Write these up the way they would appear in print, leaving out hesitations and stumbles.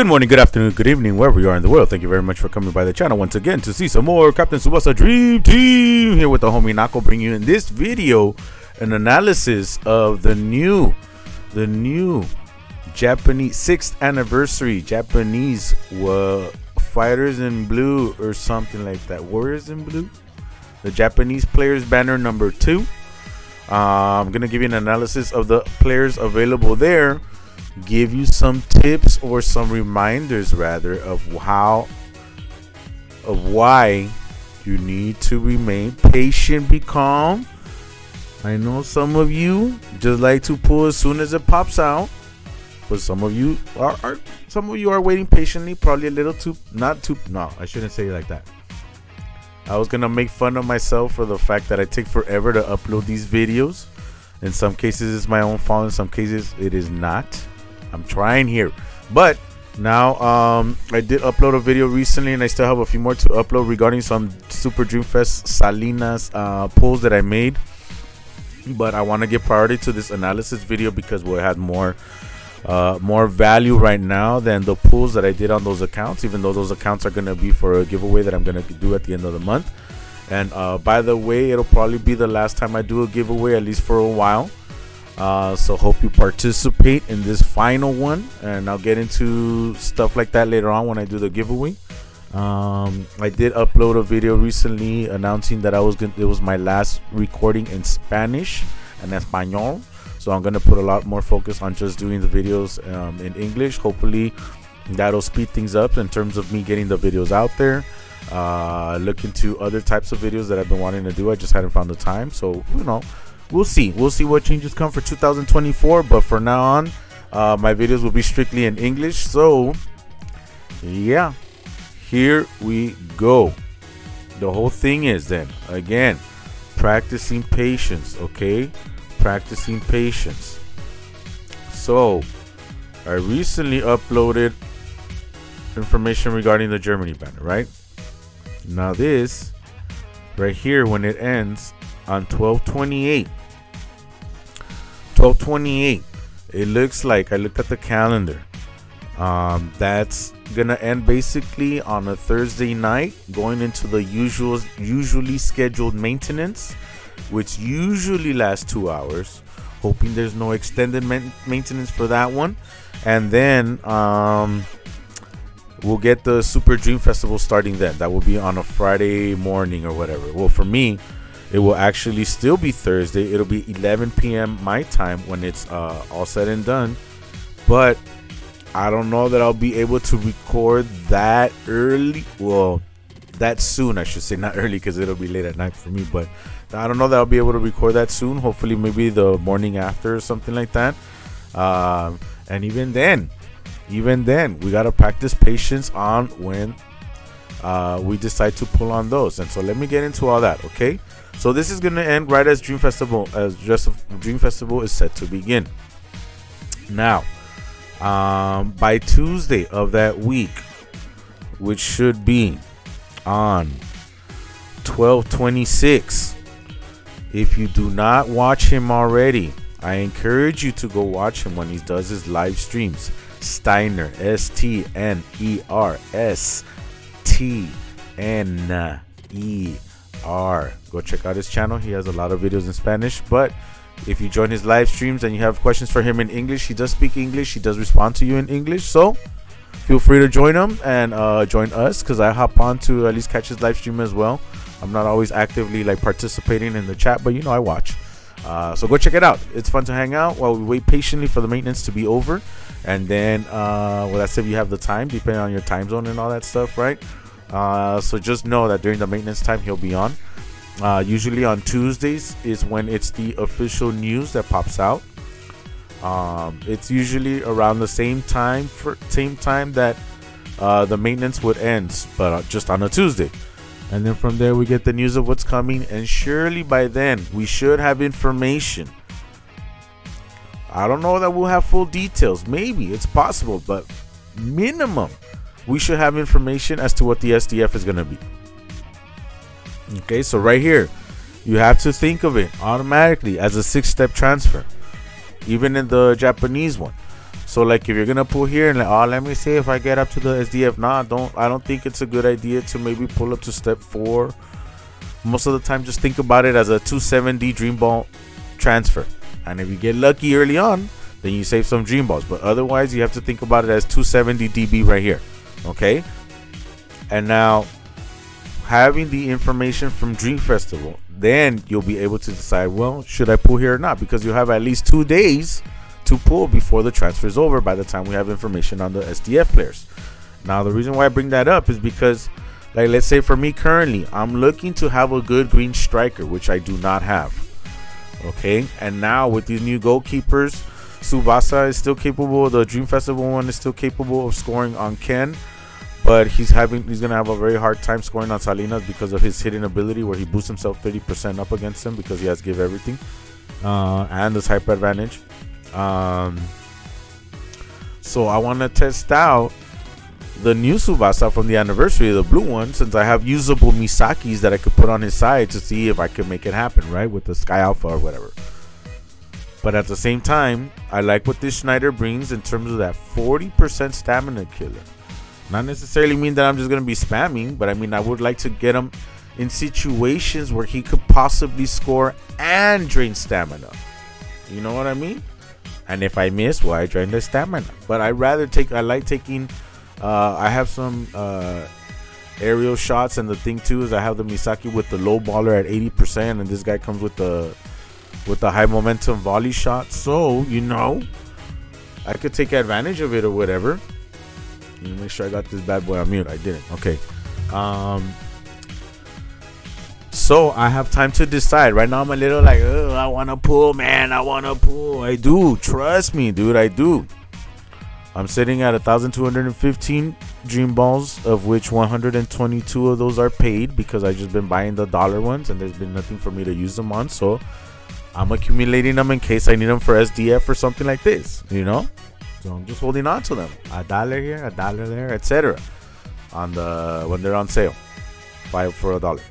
Good morning, good afternoon, good evening, wherever you are in the world. Thank you very much for coming by the channel once again to see some more Captain Tsubasa Dream Team. Here with the homie Nako, bring you in this video an analysis of the new Japanese 6th anniversary Japanese Fighters in Blue or something like that. Warriors in Blue, the Japanese players banner number 2. I'm gonna give you an analysis of the players available there, give you some tips or some reminders rather of why you need to remain patient, be calm. I know some of you just like to pull as soon as it pops out, but some of you are waiting patiently, probably a little too no, I shouldn't say it like that. I was gonna make fun of myself for the fact that I take forever to upload these videos. In some cases it's my own fault, in some cases it is not. I'm trying here, but now I did upload a video recently and I still have a few more to upload regarding some Super Dreamfest Salinas pulls that I made, but I want to give priority to this analysis video because we'll have more value right now than the pulls that I did on those accounts, even though those accounts are going to be for a giveaway that I'm going to do at the end of the month. And by the way, it'll probably be the last time I do a giveaway, at least for a while. So hope you participate in this final one, and I'll get into stuff like that later on when I do the giveaway. I did upload a video recently announcing that it was my last recording in Spanish and Espanol, so I'm gonna put a lot more focus on just doing the videos in English. Hopefully that'll speed things up in terms of me getting the videos out there. Look into other types of videos that I've been wanting to do, I just hadn't found the time, so we'll see what changes come for 2024. But for now on, my videos will be strictly in English. So yeah, here we go. The whole thing is then again practicing patience, okay? Practicing patience. So I recently uploaded information regarding the Germany banner, right? Now this right here, when it ends on 12/28, it looks like, I looked at the calendar, that's gonna end basically on a Thursday night, going into the usually scheduled maintenance, which usually lasts 2 hours. Hoping there's no extended maintenance for that one. And then we'll get the Super Dream Festival starting then. That will be on a Friday morning or whatever. Well, for me, it will actually still be Thursday. It'll be 11 p.m. my time when it's all said and done. But I don't know that I'll be able to record that early. Well, that soon, I should say. Not early because it'll be late at night for me. But I don't know that I'll be able to record that soon. Hopefully maybe the morning after or something like that. And even then, we got to practice patience on when we decide to pull on those. And so let me get into all that, okay? So this is going to end right as Dream Festival is set to begin. Now, by Tuesday of that week, which should be on 12/26, if you do not watch him already, I encourage you to go watch him when he does his live streams. Steiner, STNER. Go check out his channel. He has a lot of videos in Spanish, but if you join his live streams and you have questions for him in English, he does speak English. He does respond to you in English, so feel free to join him and join us, because I hop on to at least catch his live stream as well. I'm not always actively like participating in the chat, but I watch. So go check it out. It's fun to hang out while we wait patiently for the maintenance to be over. And then that's if you have the time, depending on your time zone and all that stuff, right? So just know that during the maintenance time he'll be on. Usually on Tuesdays is when it's the official news that pops out. It's usually around the same time that the maintenance would end, but just on a Tuesday. And then from there we get the news of what's coming, and surely by then we should have information. I don't know that we'll have full details. Maybe it's possible, but minimum we should have information as to what the SDF is going to be. Okay, so right here you have to think of it automatically as a 6-step transfer, even in the Japanese one. So like if you're gonna pull here and like, oh, let me see if I get up to the SDF. Nah, I don't think it's a good idea to maybe pull up to step 4. Most of the time, just think about it as a 270 dream ball transfer. And if you get lucky early on, then you save some dream balls. But otherwise, you have to think about it as 270 DB right here. Okay? And now, having the information from Dream Festival, then you'll be able to decide, well, should I pull here or not? Because you'll have at least 2 days to pull before the transfer is over by the time we have information on the SDF players. Now, the reason why I bring that up is because, like, let's say for me currently, I'm looking to have a good green striker, which I do not have. Okay? And now with these new goalkeepers, Tsubasa is still capable. The Dream Festival one is still capable of scoring on Ken. But he's gonna have a very hard time scoring on Salinas because of his hitting ability, where he boosts himself 30% up against him because he has give everything and this hyper advantage. So I want to test out the new Tsubasa from the anniversary, the blue one, since I have usable Misakis that I could put on his side to see if I can make it happen, right, with the Sky Alpha or whatever. But at the same time, I like what this Schneider brings in terms of that 40% stamina killer. Not necessarily mean that I'm just going to be spamming, but I mean I would like to get him in situations where he could possibly score and drain stamina. You know what I mean? And if I miss, well, I drain the stamina. But I like taking, I have some aerial shots, and the thing too is I have the Misaki with the low baller at 80%, and this guy comes with the high momentum volley shot. So, you know, I could take advantage of it or whatever. Let me make sure I got this bad boy on mute. I didn't. Okay. So I have time to decide. Right now I'm a little like, I want to pull, man. I want to pull. I do. Trust me, dude. I do. I'm sitting at 1,215 dream balls, of which 122 of those are paid because I've just been buying the dollar ones and there's been nothing for me to use them on. So I'm accumulating them in case I need them for SDF or something like this, you know? So I'm just holding on to them. $1 here, $1 there, etc. On the when they're on sale, 5 for $1.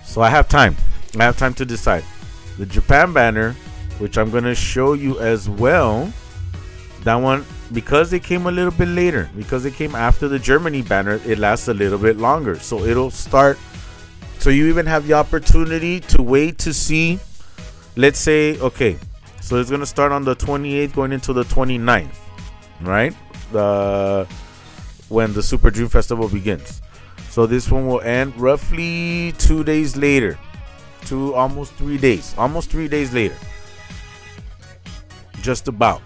So I have time. I have time to decide. The Japan banner, which I'm gonna show you as well. That one, because it came a little bit later, because it came after the Germany banner, it lasts a little bit longer. So it'll start. So you even have the opportunity to wait to see. Let's say, okay. So it's going to start on the 28th going into the 29th, right? When the Super Dream Festival begins. So this one will end roughly 2 days later. Almost 3 days. Almost 3 days later. Just about.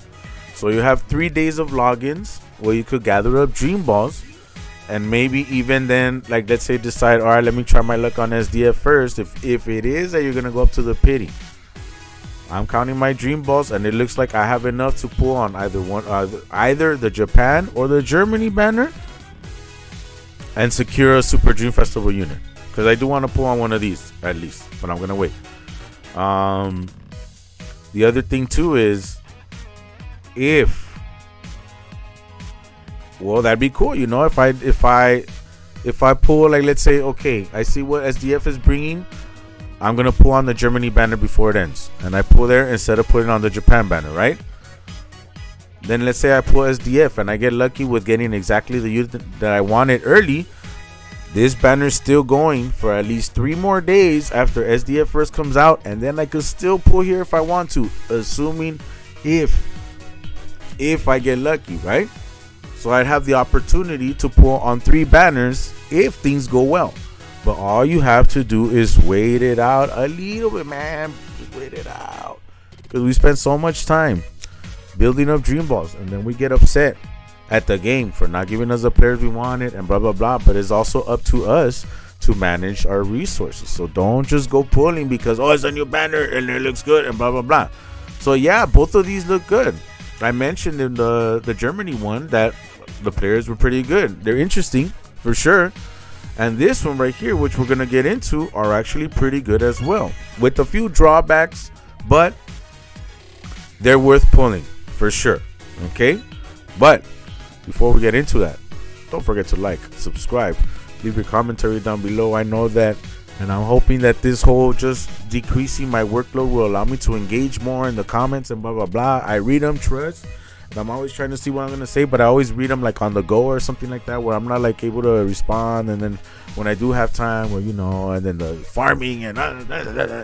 So you have 3 days of logins where you could gather up dream balls. And maybe even then, like, let's say decide, all right, let me try my luck on SDF first. If it is that you're going to go up to the pity. I'm counting my dream balls, and it looks like I have enough to pull on either the Japan or the Germany banner and secure a Super Dream Festival unit. Because I do want to pull on one of these at least, but I'm gonna wait. The other thing too is that'd be cool. You know, if I pull, like, let's say, okay, I see what SDF is bringing. I'm going to pull on the Germany banner before it ends. And I pull there instead of putting on the Japan banner, right? Then let's say I pull SDF and I get lucky with getting exactly the unit that I wanted early. This banner is still going for at least 3 more days after SDF first comes out. And then I could still pull here if I want to. Assuming if I get lucky, right? So I'd have the opportunity to pull on 3 banners if things go well. But all you have to do is wait it out a little bit, man. Just wait it out. Because we spend so much time building up dream balls. And then we get upset at the game for not giving us the players we wanted and blah, blah, blah. But it's also up to us to manage our resources. So don't just go pulling because, it's a new banner and it looks good and blah, blah, blah. So, yeah, both of these look good. I mentioned in the Germany one that the players were pretty good. They're interesting, for sure. And this one right here, which we're going to get into, are actually pretty good as well. With a few drawbacks, but they're worth pulling, for sure. Okay? But before we get into that, don't forget to like, subscribe, leave your commentary down below. I know that And I'm hoping that this whole just decreasing my workload will allow me to engage more in the comments and blah blah blah. I read them, trust, and I'm always trying to see what I'm gonna say, but I always read them like on the go or something like that, where I'm not like able to respond. And then when I do have time, where and then the farming and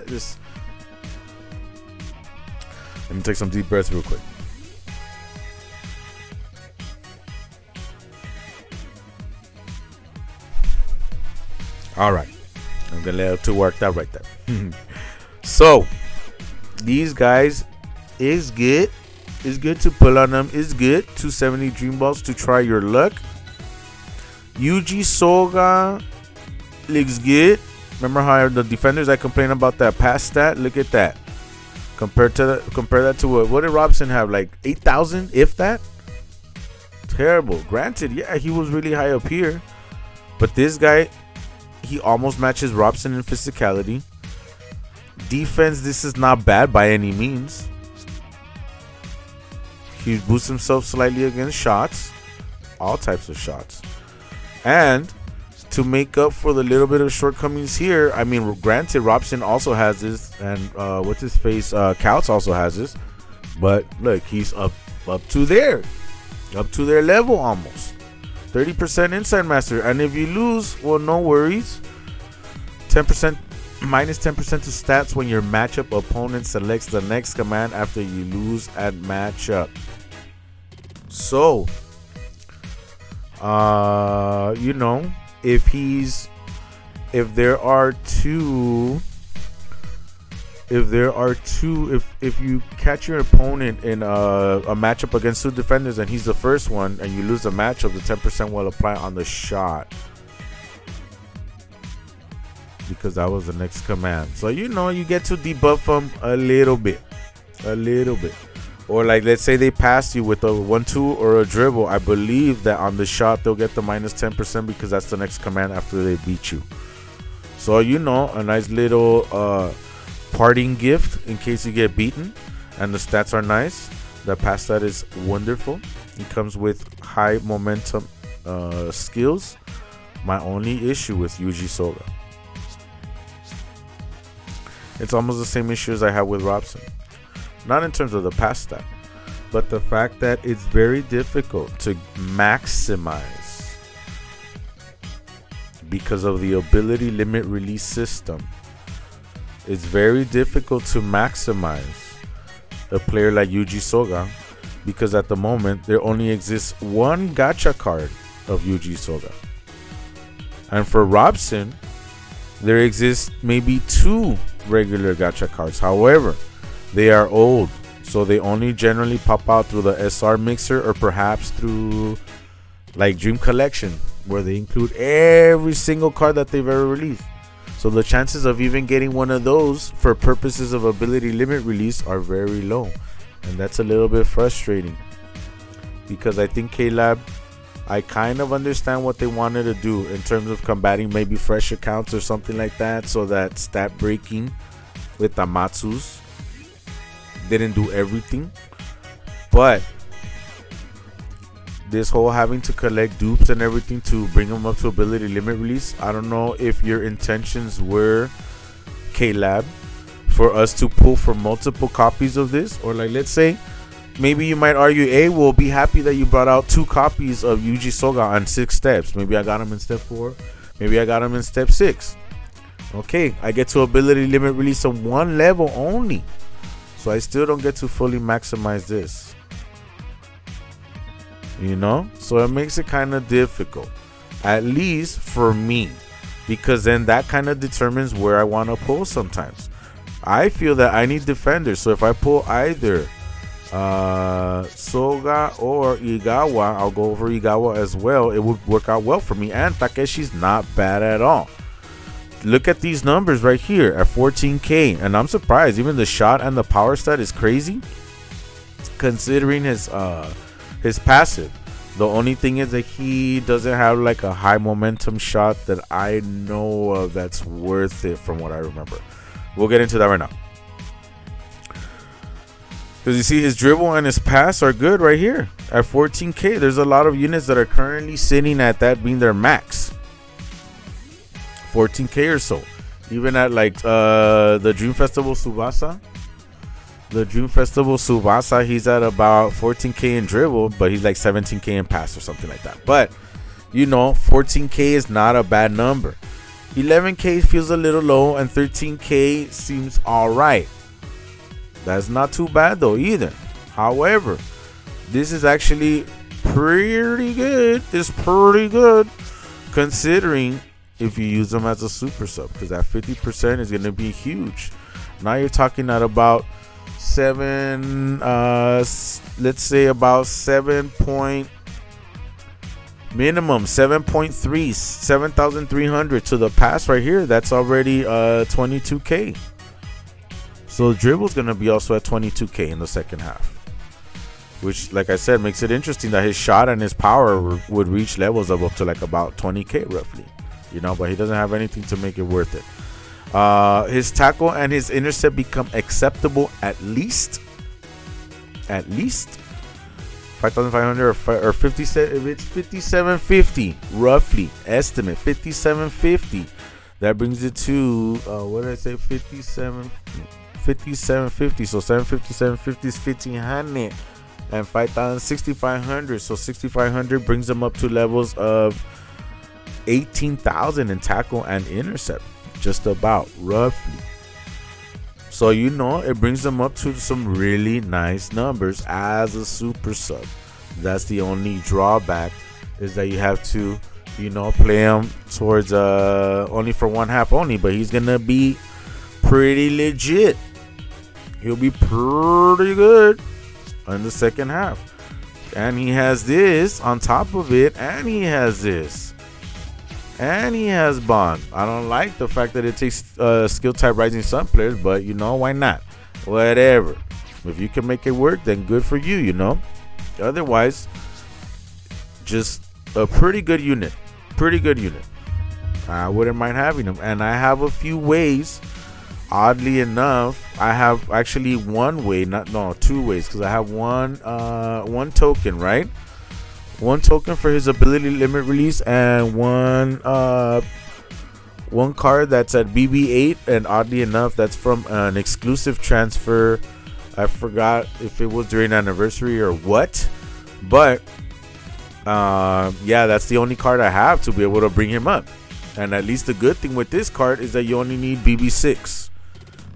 just let me take some deep breaths real quick. All right. I'm gonna let it work out right there. So these guys is good. It's good to pull on them. It's good. 270 dream balls to try your luck. Yuji Soga looks good. Remember how the defenders I complained about that pass stat? Look at that. Compare that to what did Robson have? Like 8,000, if that. Terrible. Granted, yeah, he was really high up here, but this guy, he almost matches Robson in physicality. Defense, this is not bad by any means. He boosts himself slightly against shots, all types of shots. And to make up for the little bit of shortcomings here, I mean, granted, Robson also has this, and what's his face, Couts also has this. But look, he's up to their level almost. 30% inside master, and if you lose, well, no worries. 10% minus 10% to stats when your matchup opponent selects the next command after you lose at matchup. So, if you catch your opponent in a matchup against two defenders and he's the first one and you lose the matchup, the 10% will apply on the shot, because that was the next command. So you get to debuff them a little bit. Or like, let's say they pass you with a 1-2 or a dribble. I believe that on the shot they'll get the minus 10% because that's the next command after they beat you. So a nice little parting gift in case you get beaten. And the stats are nice. The pass stat is wonderful. It comes with high momentum skills. My only issue with Yuji Soga, it's almost the same issue as I have with Robson. Not in terms of the pass stat, but the fact that it's very difficult to maximize because of the ability limit release system. It's very difficult to maximize a player like Yuji Soga because at the moment there only exists one gacha card of Yuji Soga. And for Robson, there exists maybe two regular gacha cards. However, they are old, so they only generally pop out through the SR mixer or perhaps through like Dream Collection, where they include every single card that they've ever released. So the chances of even getting one of those for purposes of ability limit release are very low. And that's a little bit frustrating, because I think K-Lab, I kind of understand what they wanted to do in terms of combating maybe fresh accounts or something like that, so that stat breaking with Tamatsus didn't do everything. But this whole having to collect dupes and everything to bring them up to ability limit release, I don't know if your intentions were, K-Lab, for us to pull for multiple copies of this, or like, let's say maybe you might argue, hey, we'll be happy that you brought out 2 copies of Yuji Soga on 6 steps. Maybe I got him in step 4, maybe I got him in step 6. Okay, I get to ability limit release on 1 level only, so I still don't get to fully maximize this, so it makes it kind of difficult, at least for me, because then that kind of determines where I want to pull. Sometimes I feel that I need defenders, so if I pull either Soga or Igawa, I'll go over Igawa as well. It would work out well for me, and Takeshi's not bad at all. Look at these numbers right here at 14k, and I'm surprised. Even the shot and the power stat is crazy, considering his passive. The only thing is that he doesn't have like a high momentum shot that I know of that's worth it from what I remember. We'll get into that right now, because you see his dribble and his pass are good right here at 14k. There's a lot of units that are currently sitting at that being their max, 14k or so. Even at like the Dream Festival Tsubasa. The Dream Festival Tsubasa, he's at about 14k in dribble, but he's like 17k in pass or something like that. But you know, 14k is not a bad number. 11k feels a little low, and 13k seems alright. That's not too bad though either. However, this is actually pretty good. It's pretty good considering if you use them as a super sub, because that 50% is going to be huge. Now you're talking at about let's say about 7.3, 7,300 to the pass right here. That's already 22k. So dribble's gonna be also at 22k in the second half, which, like I said, makes it interesting that his shot and his power would reach levels of up to like about 20k roughly, you know. But he doesn't have anything to make it worth it. His tackle and his intercept become acceptable at least 5,500 or 57. If it's 5750 roughly estimate, 5750, that brings it to what did I say, 5750. So 750 is 1500, and 5,000 6,500. So 6,500 brings them up to levels of 18,000 in tackle and intercept, just about roughly. So you know, it brings them up to some really nice numbers as a super sub. That's the only drawback, is that you have to, you know, play him towards only for one half only, but he's gonna be pretty legit. He'll be pretty good in the second half. And he has this on top of it, and he has this. And he has Bond. I don't like the fact that it takes skill type Rising Sun players, but you know, why not? Whatever. If you can make it work, then good for you, you know. Otherwise, just a pretty good unit. Pretty good unit. I wouldn't mind having him. And I have a few ways. Oddly enough, I have actually one way, two ways, because I have one token, right? One token for his ability limit release, and one card that's at BB8, and oddly enough, that's from an exclusive transfer. I forgot if it was during anniversary or what, but yeah, that's the only card I have to be able to bring him up. And at least the good thing with this card is that you only need BB6.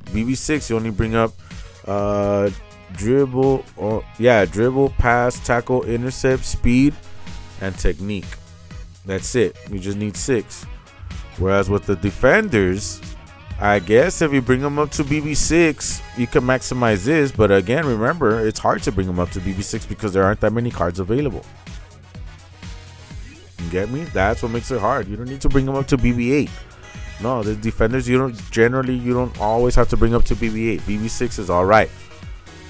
BB6, you only bring up dribble, pass, tackle, intercept, speed, and technique. That's it. You just need 6. Whereas with the defenders, I guess if you bring them up to BB6, you can maximize this. But again, remember, it's hard to bring them up to BB6 because there aren't that many cards available. You get me? That's what makes it hard. You don't need to bring them up to BB8. No, the defenders, you don't always have to bring up to BB8. BB6 is all right.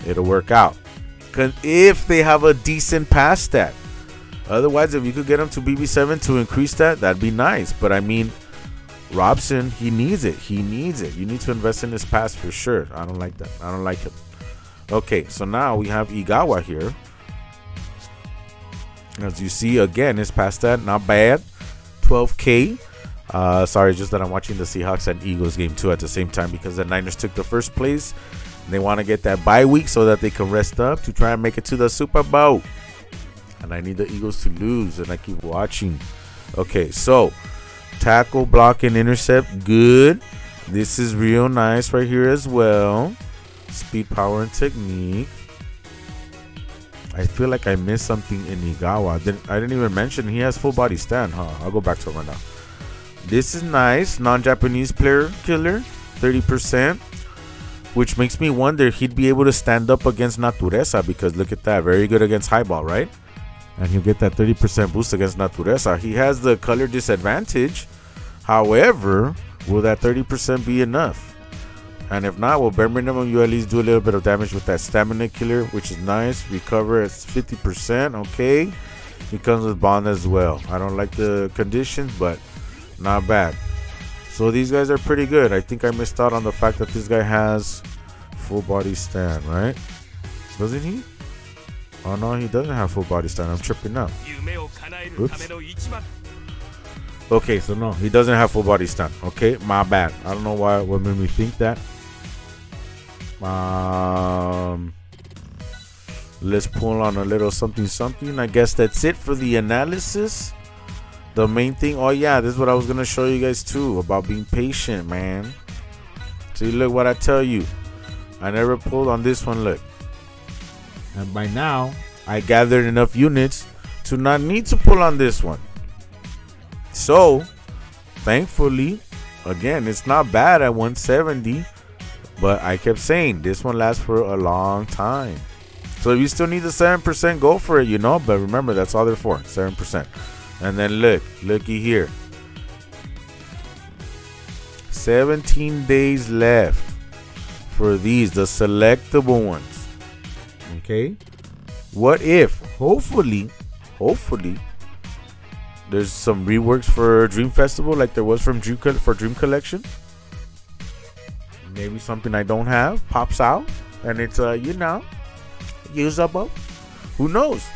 It'll work out. Because if they have a decent pass stat. Otherwise, if you could get them to BB7 to increase that, that'd be nice. But I mean, Robson, he needs it. You need to invest in his pass for sure. I don't like that. I don't like him. Okay, so now we have Igawa here. As you see, again, his pass stat, not bad. 12K. Sorry, just that I'm watching the Seahawks and Eagles game too at the same time, because the Niners took the first place. They want to get that bye week so that they can rest up to try and make it to the Super Bowl. And I need the Eagles to lose, and I keep watching. Okay, so tackle, block, and intercept, good. This is real nice right here as well. Speed, power, and technique. I feel like I missed something in Igawa. I didn't even mention he has full body stand, huh? I'll go back to it right now. This is nice. Non-Japanese player killer, 30%. Which makes me wonder if he'd be able to stand up against Natureza, because look at that. Very good against highball, right? And he'll get that 30% boost against Natureza. He has the color disadvantage. However, will that 30% be enough? And if not, well, bare minimum, you at least do a little bit of damage with that stamina killer, which is nice. Recover at 50%. Okay. He comes with bond as well. I don't like the conditions, but not bad. So these guys are pretty good. I think I missed out on the fact that this guy has full body stand, right? Doesn't he? Oh no, he doesn't have full body stand. I'm tripping out. Oops. Okay, so no, he doesn't have full body stun. Okay, my bad. I don't know what made me think that. Let's pull on a little something. I guess that's it for the analysis. The main thing, oh yeah, this is what I was gonna show you guys too about being patient, man. See, look what I tell you. I never pulled on this one, look. And by now, I gathered enough units to not need to pull on this one. So, thankfully, again, it's not bad at 170. But I kept saying, this one lasts for a long time. So if you still need the 7%, go for it, you know. But remember, that's all they're for, 7%. And then looky here. 17 days left for these, the selectable ones. Okay. What if, hopefully, there's some reworks for Dream Festival like there was for Dream Collection. Maybe something I don't have pops out and it's usable. Who knows?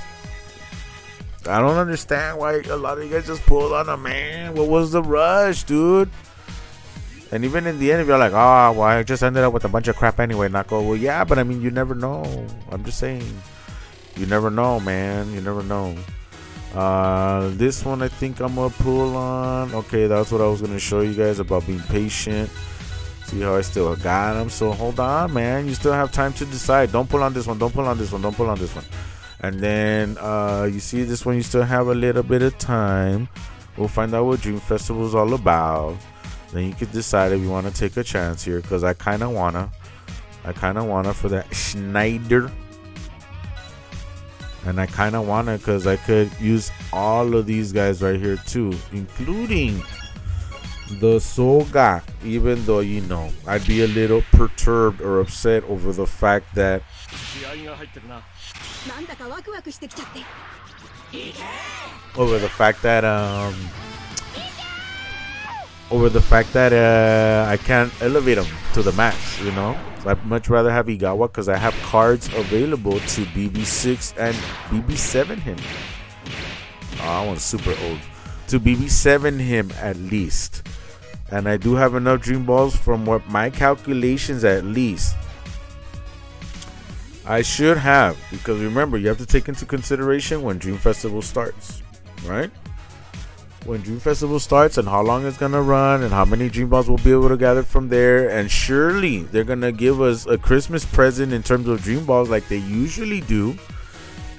I don't understand why a lot of you guys just pulled on a man. What was the rush, dude? And even in the end, if you're like, oh, well, I just ended up with a bunch of crap anyway, not go, well, yeah, but I mean, you never know. I'm just saying, you never know, man. You never know. This one I think I'm gonna pull on. Okay, that's what I was gonna show you guys about being patient. See how I still got him. So hold on, man. You still have time to decide. Don't pull on this one. Don't pull on this one. Don't pull on this one. And then you see this one. You still have a little bit of time. We'll find out what Dream Festival is all about. Then you can decide if you want to take a chance here, because I kind of wanna for that Schneider. And I kind of wanna because I could use all of these guys right here too, including the Soga, even though, you know, I'd be a little perturbed or upset over the fact that I can't elevate him to the max, you know. So I'd much rather have Igawa because I have cards available to BB6 and BB7 him. Oh, that one's super old. To BB7 him at least. And I do have enough Dream Balls from what my calculations at least. I should have, because remember, you have to take into consideration when Dream Festival starts, right? When Dream Festival starts and how long it's gonna run and how many Dream Balls we'll be able to gather from there. And surely they're gonna give us a Christmas present in terms of Dream Balls like they usually do.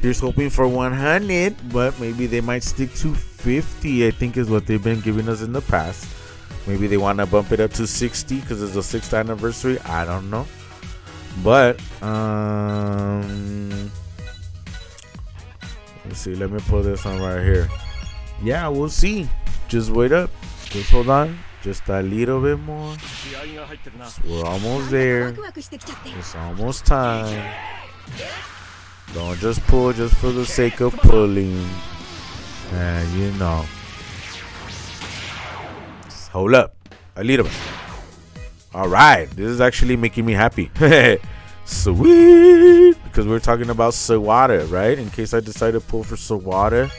Here's hoping for 100, but maybe they might stick to 50, I think is what they've been giving us in the past. Maybe they want to bump it up to 60 because it's the 6th anniversary. I don't know. But, let's see. Let me pull this on right here. Yeah, we'll see. Just wait up. Just hold on. Just a little bit more. We're almost there. It's almost time. Don't just pull just for the sake of pulling. And you know. Just hold up. A little bit. Alright. This is actually making me happy. Sweet. Because we're talking about Sawada, right? In case I decide to pull for Sawada.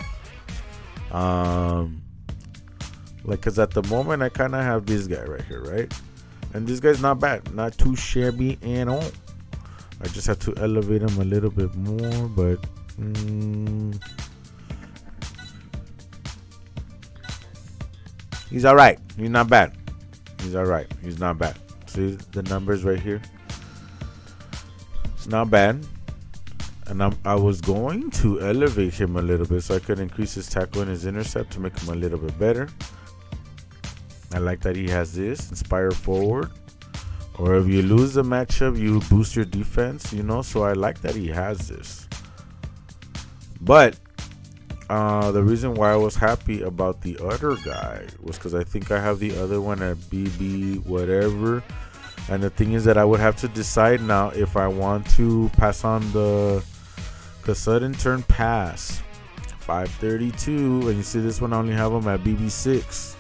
Like, because at the moment I kind of have this guy right here, right? And this guy's not bad. Not too shabby at all. I just have to elevate him a little bit more, but he's all right. He's not bad. He's all right. He's not bad. See the numbers right here. It's not bad. And I was going to elevate him a little bit so I could increase his tackle and his intercept to make him a little bit better. I like that he has this inspire forward. Or if you lose the matchup, you boost your defense, you know. So I like that he has this. But the reason why I was happy about the other guy was because I think I have the other one at BB whatever. And the thing is that I would have to decide now if I want to pass on the sudden turn pass 532. And you see this one, I only have him at BB6.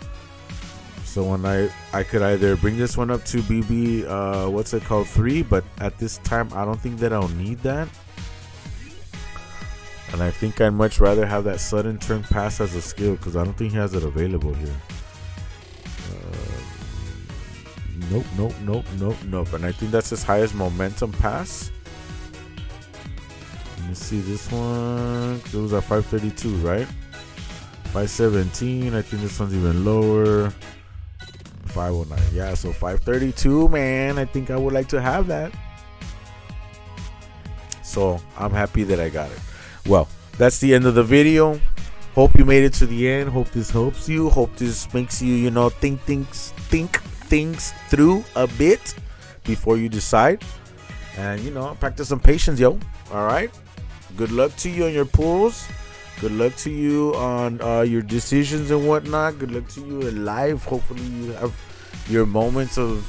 So when I could either bring this one up to BB, what's it called, 3, but at this time I don't think that I'll need that. And I think I'd much rather have that sudden turn pass as a skill, because I don't think he has it available here. Nope. And I think that's his highest momentum pass. Let me see this one. It was at 532, right? 517. I think this one's even lower. 509. Yeah, so 532, man. I think I would like to have that. So I'm happy that I got it. Well, that's the end of the video. Hope you made it to the end. Hope this helps you. Hope this makes you, you know, think things through a bit before you decide. And, you know, practice some patience, yo. All right. Good luck to you on your pulls. Good luck to you on your decisions and whatnot. Good luck to you in life. Hopefully you have your moments of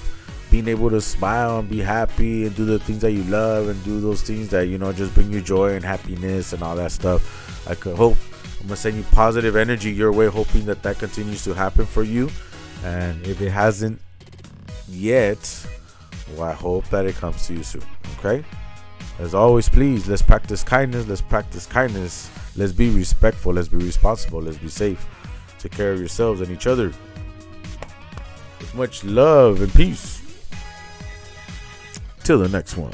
being able to smile and be happy and do the things that you love and do those things that, you know, just bring you joy and happiness and all that stuff. I could hope. I'm going to send you positive energy your way, hoping that that continues to happen for you. And if it hasn't yet, well, I hope that it comes to you soon. Okay? As always, please, let's practice kindness. Let's practice kindness. Let's be respectful. Let's be responsible. Let's be safe. Take care of yourselves and each other. With much love and peace. Till the next one.